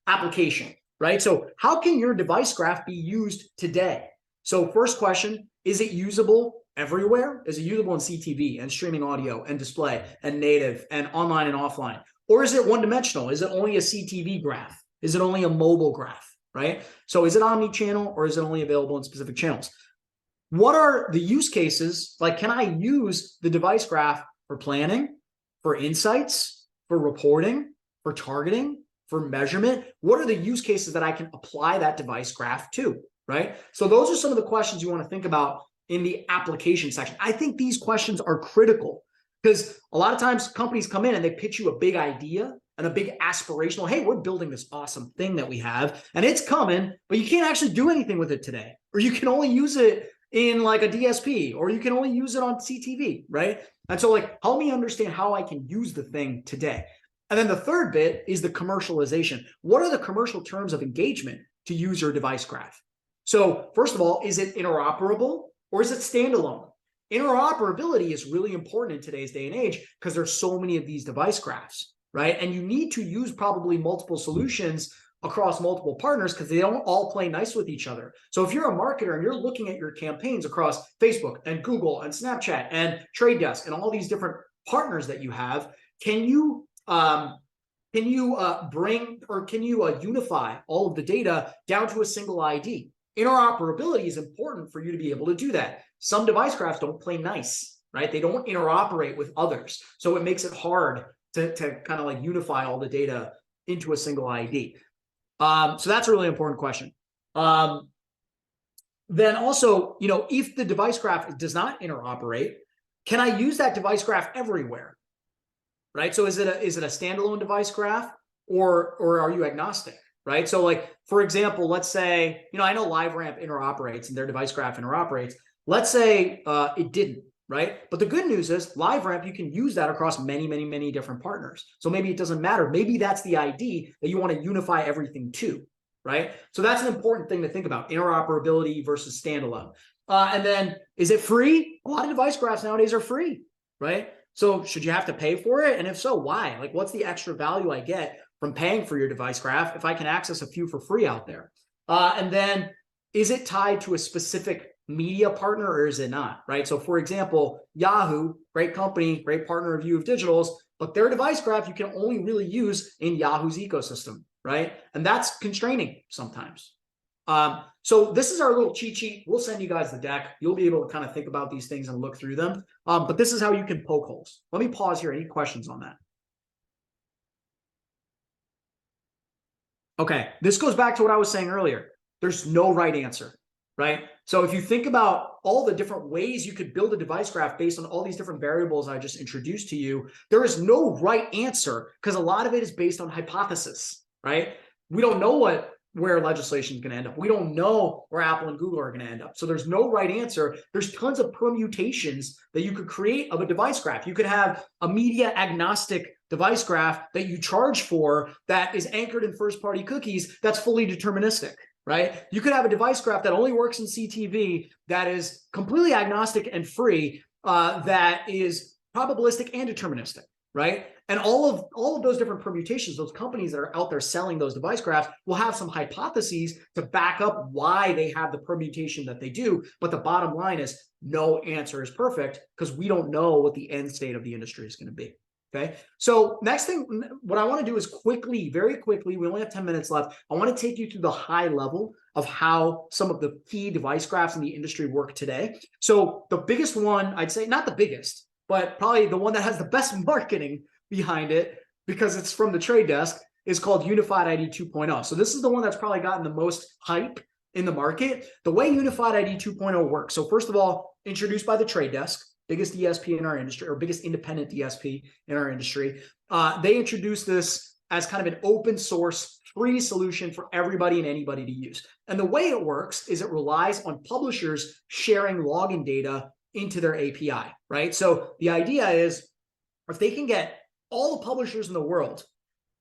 application, right? So how can your device graph be used today? So first question, is it usable everywhere? Is it usable in CTV and streaming audio and display and native and online and offline? Or is it one-dimensional? Is it only a CTV graph? Is it only a mobile graph, right? So is it omni-channel or is it only available in specific channels? What are the use cases? Like, can I use the device graph for planning, for insights, for reporting, for targeting, for measurement? What are the use cases that I can apply that device graph to, right? So those are some of the questions you want to think about in the application section. I think these questions are critical because a lot of times companies come in and they pitch you a big idea and a big aspirational, hey, we're building this awesome thing that we have and it's coming, but you can't actually do anything with it today, or you can only use it in like a DSP, or you can only use it on CTV, right? And so like, help me understand how I can use the thing today. And then the third bit is the commercialization. What are the commercial terms of engagement to use your device graph? So first of all, is it interoperable or is it standalone? Interoperability is really important in today's day and age because there's so many of these device graphs, right? And you need to use probably multiple solutions across multiple partners because they don't all play nice with each other. So if you're a marketer and you're looking at your campaigns across Facebook and Google and Snapchat and Trade Desk and all these different partners that you have, can you unify all of the data down to a single ID? Interoperability is important for you to be able to do that. Some device graphs don't play nice, right? They don't interoperate with others. So it makes it hard to kind of like unify all the data into a single ID. So that's a really important question. Then also, if the device graph does not interoperate, can I use that device graph everywhere? Right? So is it a standalone device graph or are you agnostic? Right? So like, for example, let's say, I know LiveRamp interoperates and their device graph interoperates. Let's say it didn't. Right? But the good news is LiveRamp, you can use that across many, many, many different partners. So maybe it doesn't matter. Maybe that's the ID that you want to unify everything to, right? So that's an important thing to think about, interoperability versus standalone. And then is it free? A lot of device graphs nowadays are free, right? So should you have to pay for it? And if so, why? Like, what's the extra value I get from paying for your device graph if I can access a few for free out there? And then is it tied to a specific media partner or is it not, right? So for example, Yahoo, great company, great partner of Digitals, but their device graph you can only really use in Yahoo's ecosystem, right? And that's constraining sometimes. So this is our little cheat sheet. We'll send you guys the deck. You'll be able to kind of think about these things and look through them. But this is how you can poke holes. Let me pause here. Any questions on that? Okay, this goes back to what I was saying earlier. There's no right answer, right? So if you think about all the different ways you could build a device graph based on all these different variables I just introduced to you, there is no right answer because a lot of it is based on hypothesis, right? We don't know what where legislation is going to end up. We don't know where Apple and Google are going to end up. So there's no right answer. There's tons of permutations that you could create of a device graph. You could have a media agnostic device graph that you charge for that is anchored in first-party cookies that's fully deterministic, right? You could have a device graph that only works in CTV that is completely agnostic and free, that is probabilistic and deterministic, right? And all of those different permutations, those companies that are out there selling those device graphs will have some hypotheses to back up why they have the permutation that they do. But the bottom line is no answer is perfect because we don't know what the end state of the industry is going to be. Okay. So next thing, what I want to do is quickly, very quickly, we only have 10 minutes left. I want to take you through the high level of how some of the key device graphs in the industry work today. So the biggest one, I'd say not the biggest, but probably the one that has the best marketing behind it because it's from the trade desk is called Unified ID 2.0. So this is the one that's probably gotten the most hype in the market. The way Unified ID 2.0 works. So first of all, introduced by the trade desk, biggest DSP in our industry, or biggest independent DSP in our industry. They introduced this as kind of an open source, free solution for everybody and anybody to use. And the way it works is it relies on publishers sharing login data into their API, right? So the idea is if they can get all the publishers in the world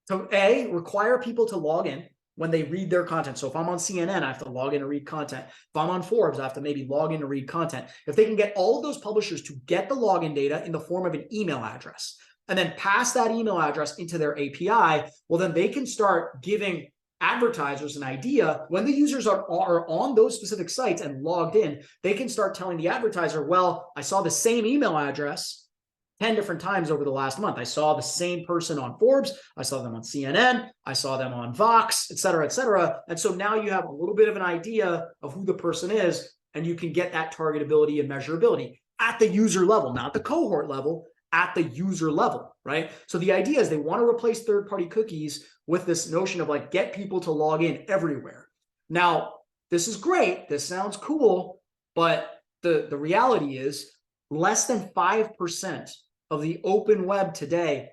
to require people to log in when they read their content. So if I'm on CNN, I have to log in to read content. If I'm on Forbes, I have to maybe log in to read content. If they can get all of those publishers to get the login data in the form of an email address and then pass that email address into their API, well, then they can start giving advertisers an idea when the users are on those specific sites and logged in, they can start telling the advertiser, well, I saw the same email address 10 different times over the last month. I saw the same person on Forbes. I saw them on CNN. I saw them on Vox, et cetera, et cetera. And so now you have a little bit of an idea of who the person is, and you can get that targetability and measurability at the user level, not the cohort level, at the user level, right? So the idea is they want to replace third-party cookies with this notion of like, get people to log in everywhere. Now, this is great. This sounds cool, but the reality is less than 5% of the open web today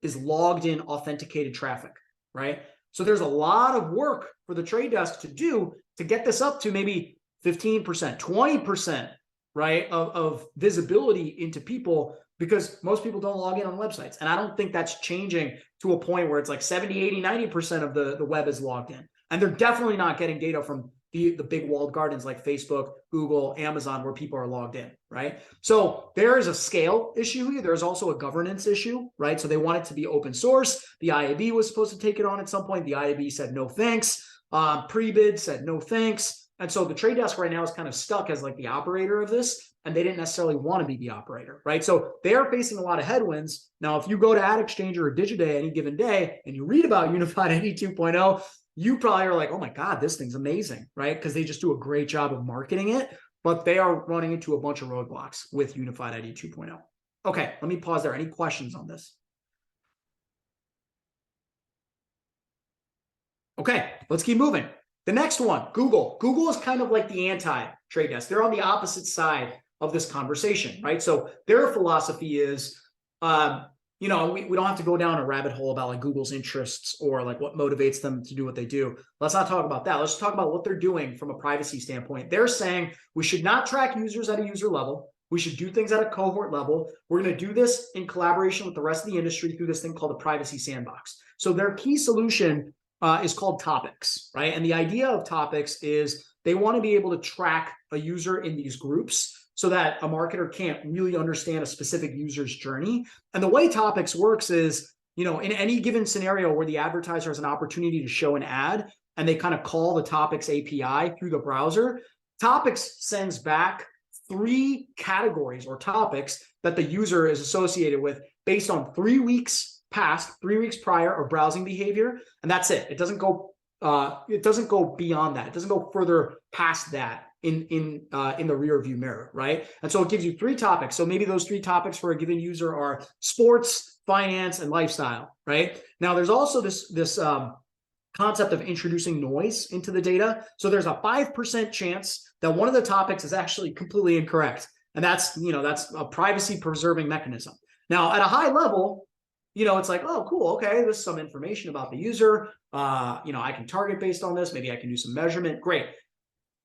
is logged in authenticated traffic, right? So there's a lot of work for the trade desk to do to get this up to maybe 15%, 20%, right, of visibility into people, because most people don't log in on websites. And I don't think that's changing to a point where it's like 70, 80, 90% of the web is logged in. And they're definitely not getting data from the big walled gardens like Facebook, Google, Amazon, where people are logged in, right? So there is a scale issue here. There's also a governance issue, right? So they want it to be open source. The IAB was supposed to take it on at some point. The IAB said no thanks. Prebid said no thanks. And so the trade desk right now is kind of stuck as like the operator of this, and they didn't necessarily want to be the operator, right? So they are facing a lot of headwinds. Now, if you go to Ad Exchange or Digiday any given day and you read about Unified ID 2.0, you probably are like, oh my God, this thing's amazing, right? Because they just do a great job of marketing it, but they are running into a bunch of roadblocks with Unified ID 2.0. Okay, let me pause there. Any questions on this? Okay, let's keep moving. The next one, Google. Google is kind of like the anti-trade desk. They're on the opposite side of this conversation, right? So their philosophy is, we don't have to go down a rabbit hole about like Google's interests or like what motivates them to do what they do. Let's not talk about that. Let's talk about what they're doing from a privacy standpoint. They're saying we should not track users at a user level. We should do things at a cohort level. We're going to do this in collaboration with the rest of the industry through this thing called the Privacy Sandbox. So their key solution is called Topics, right? And the idea of Topics is they want to be able to track a user in these groups so that a marketer can't really understand a specific user's journey. And the way Topics works is, in any given scenario where the advertiser has an opportunity to show an ad and they kind of call the Topics API through the browser, Topics sends back 3 categories or topics that the user is associated with based on 3 weeks past, 3 weeks prior of browsing behavior. And that's it. It doesn't go beyond that. It doesn't go further past that in the rear view mirror, right? And so it gives you 3 topics. So maybe those 3 topics for a given user are sports, finance, and lifestyle, right? Now there's also this concept of introducing noise into the data. So there's a 5% chance that one of the topics is actually completely incorrect. And that's a privacy preserving mechanism. Now at a high level, it's like, oh, cool. Okay. There's some information about the user. I can target based on this. Maybe I can do some measurement. Great.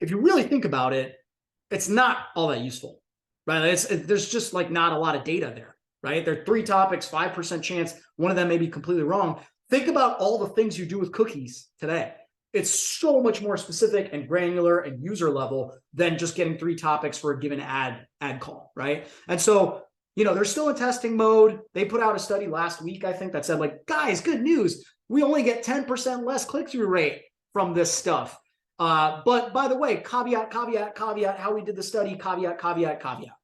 If you really think about it, it's not all that useful, right? There's just like not a lot of data there, right? There are 3 topics, 5% chance one of them may be completely wrong. Think about all the things you do with cookies today. It's so much more specific and granular and user level than just getting 3 topics for a given ad call, right? And so, they're still in testing mode. They put out a study last week, I think, that said, like, guys, good news. We only get 10% less click-through rate from this stuff. But by the way, caveat, how we did the study, caveat,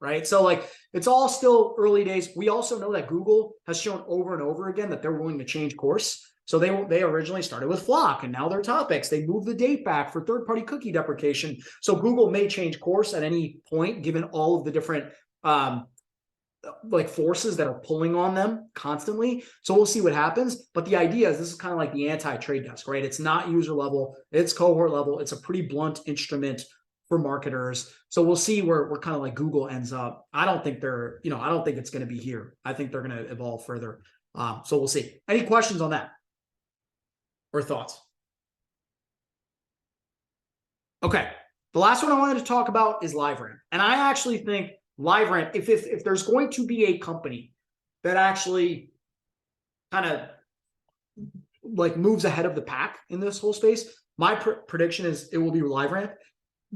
right? So like, it's all still early days. We also know that Google has shown over and over again that they're willing to change course. So they originally started with Flock and now they're topics. They moved the date back for third-party cookie deprecation. So Google may change course at any point, given all of the different forces that are pulling on them constantly. So we'll see what happens. But the idea is this is kind of like the anti-trade desk, right? It's not user level, it's cohort level. It's a pretty blunt instrument for marketers. So we'll see where kind of like Google ends up. I don't think I don't think it's going to be here. I think they're going to evolve further. So we'll see. Any questions on that or thoughts? Okay. The last one I wanted to talk about is LiveRamp. And I actually think LiveRamp, if there's going to be a company that actually kind of like moves ahead of the pack in this whole space, my prediction is it will be LiveRamp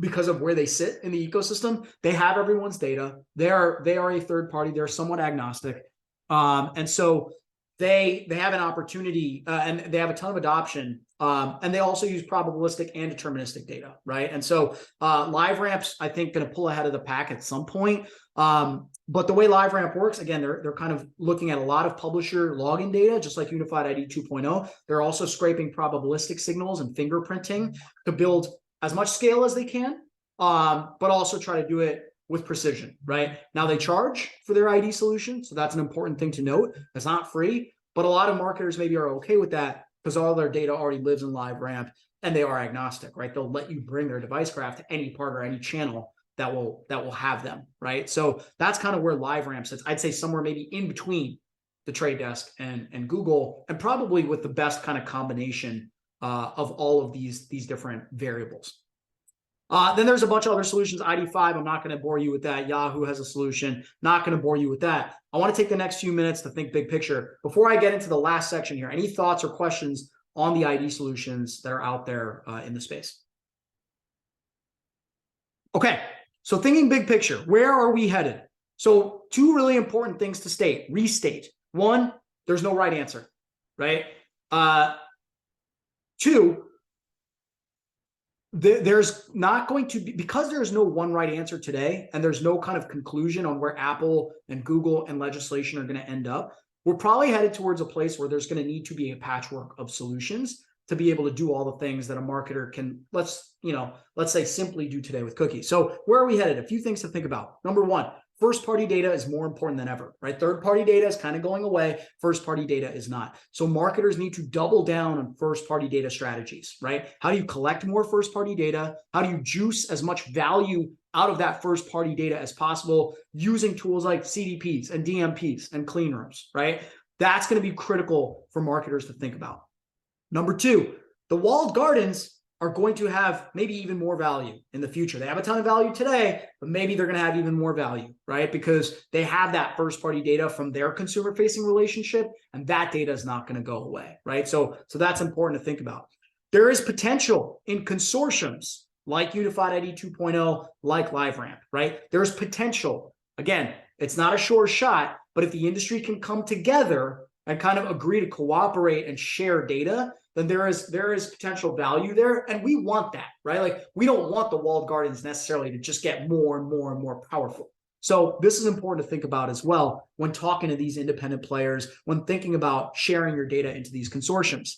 because of where they sit in the ecosystem. They have everyone's data. They are a third party. They're somewhat agnostic. And so they have an opportunity and they have a ton of adoption. And they also use probabilistic and deterministic data, right? And so LiveRamp's, I think, going to pull ahead of the pack at some point. But the way LiveRamp works, again, they're kind of looking at a lot of publisher login data, just like Unified ID 2.0. They're also scraping probabilistic signals and fingerprinting to build as much scale as they can, but also try to do it with precision, right? Now they charge for their ID solution. So that's an important thing to note. It's not free, but a lot of marketers maybe are okay with that because all their data already lives in LiveRamp and they are agnostic, right? They'll let you bring their device graph to any part or any channel that will have them, right? So that's kind of where LiveRamp sits. I'd say somewhere maybe in between the Trade Desk and Google, and probably with the best kind of combination of all of these different variables. Then there's a bunch of other solutions. ID5, I'm not going to bore you with that. Yahoo has a solution. Not going to bore you with that. I want to take the next few minutes to think big picture. Before I get into the last section here, any thoughts or questions on the ID solutions that are out there in the space? Okay, so thinking big picture, where are we headed? So 2 really important things to restate. 1, there's no right answer, right? 2, there's not going to be, because there's no one right answer today, and there's no kind of conclusion on where Apple and Google and legislation are going to end up, we're probably headed towards a place where there's going to need to be a patchwork of solutions to be able to do all the things that a marketer can, let's say simply do today with cookies. So where are we headed? A few things to think about. Number 1, first-party data is more important than ever, right? Third-party data is kind of going away. First-party data is not. So marketers need to double down on first-party data strategies, right? How do you collect more first-party data? How do you juice as much value out of that first-party data as possible using tools like CDPs and DMPs and clean rooms, right? That's going to be critical for marketers to think about. Number 2, the walled gardens are going to have maybe even more value in the future. They have a ton of value today, but maybe they're going to have even more value, right? Because they have that first-party data from their consumer-facing relationship, and that data is not going to go away, right? So that's important to think about. There is potential in consortiums like Unified ID 2.0, like LiveRamp, right? There's potential. Again, it's not a sure shot, but if the industry can come together and kind of agree to cooperate and share data, then there is potential value there. And we want that, right? Like, we don't want the walled gardens necessarily to just get more and more and more powerful. So this is important to think about as well when talking to these independent players, when thinking about sharing your data into these consortiums.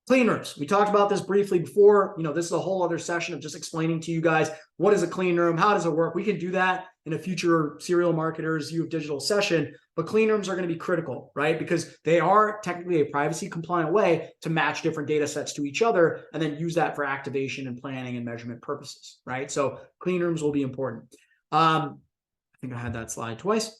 Clean rooms. We talked about this briefly before. This is a whole other session of just explaining to you guys what is a clean room, how does it work. We can do that in a future Serial Marketers U of Digital session, but clean rooms are going to be critical, right? Because they are technically a privacy compliant way to match different data sets to each other and then use that for activation and planning and measurement purposes, right? So clean rooms will be important. I think I had that slide twice.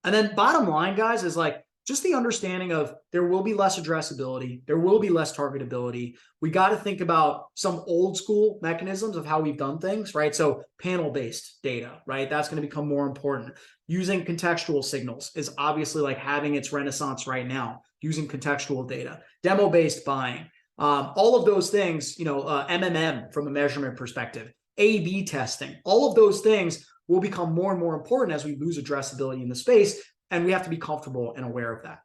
And then bottom line, guys, is like, just the understanding of there will be less addressability, there will be less targetability. We got to think about some old school mechanisms of how we've done things, right? So panel-based data, right? That's going to become more important. Using contextual signals is obviously like having its renaissance right now, using contextual data, demo-based buying, all of those things, MMM from a measurement perspective, A/B testing, all of those things will become more and more important as we lose addressability in the space. And we have to be comfortable and aware of that.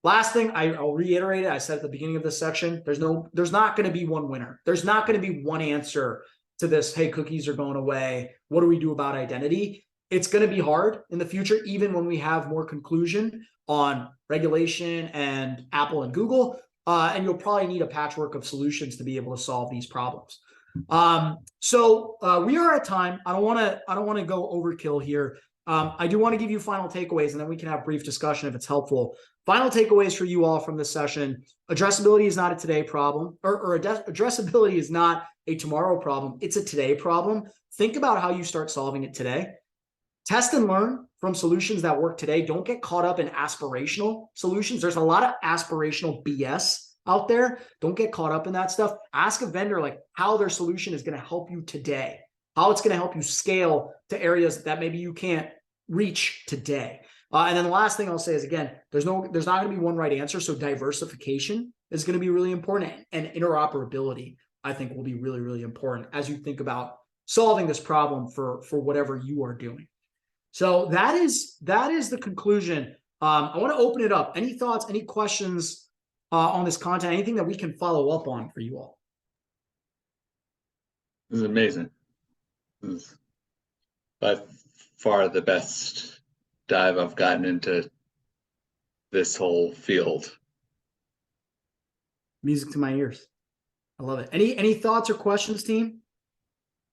Last thing, I'll reiterate it. I said at the beginning of this section, there's not going to be one winner. There's not going to be one answer to this. Hey, cookies are going away. What do we do about identity? It's going to be hard in the future, even when we have more conclusion on regulation and Apple and Google. And you'll probably need a patchwork of solutions to be able to solve these problems. So we are at time. I don't want to go overkill here. I do want to give you final takeaways, and then we can have brief discussion if it's helpful. Final takeaways for you all from this session: addressability is not a today problem, or addressability is not a tomorrow problem. It's a today problem. Think about how you start solving it today. Test and learn from solutions that work today. Don't get caught up in aspirational solutions. There's a lot of aspirational BS out there. Don't get caught up in that stuff. Ask a vendor like how their solution is going to help you today, how it's going to help you scale to areas that maybe you can't reach today. And then the last thing I'll say is, again, there's not going to be one right answer. So diversification is going to be really important, and interoperability, I think, will be really, really important as you think about solving this problem for whatever you are doing. So that is the conclusion. I want to open it up. Any thoughts, any questions on this content, anything that we can follow up on for you all? This is amazing. This is by far the best dive I've gotten into this whole field. Music to my ears. I love it. Any thoughts or questions, team?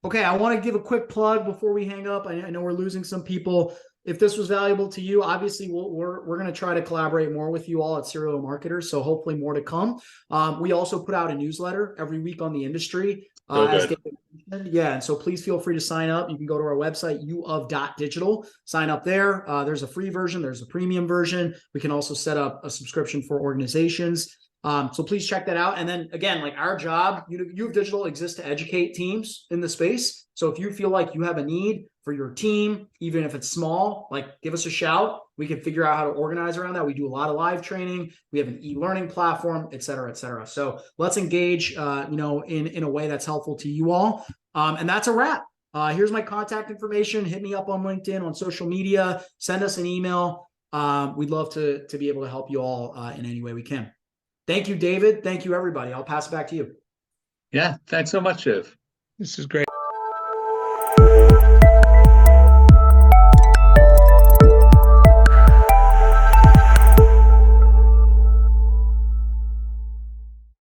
Okay, I want to give a quick plug before we hang up. I know we're losing some people. If this was valuable to you, obviously we're going to try to collaborate more with you all at Serial Marketers, so hopefully more to come. We also put out a newsletter every week on the industry. As David mentioned. Yeah, and so please feel free to sign up. You can go to our website, uof.digital, sign up there. There's a free version, there's a premium version. We can also set up a subscription for organizations. So please check that out. And then again, like our job, U of Digital exists to educate teams in the space. So if you feel like you have a need for your team, even if it's small, like give us a shout. We can figure out how to organize around that. We do a lot of live training. We have an e-learning platform, et cetera, et cetera. So let's engage, in a way that's helpful to you all. And that's a wrap. Here's my contact information. Hit me up on LinkedIn, on social media, send us an email. We'd love to be able to help you all in any way we can. Thank you, David. Thank you, everybody. I'll pass it back to you. Yeah, thanks so much, Shiv. This is great.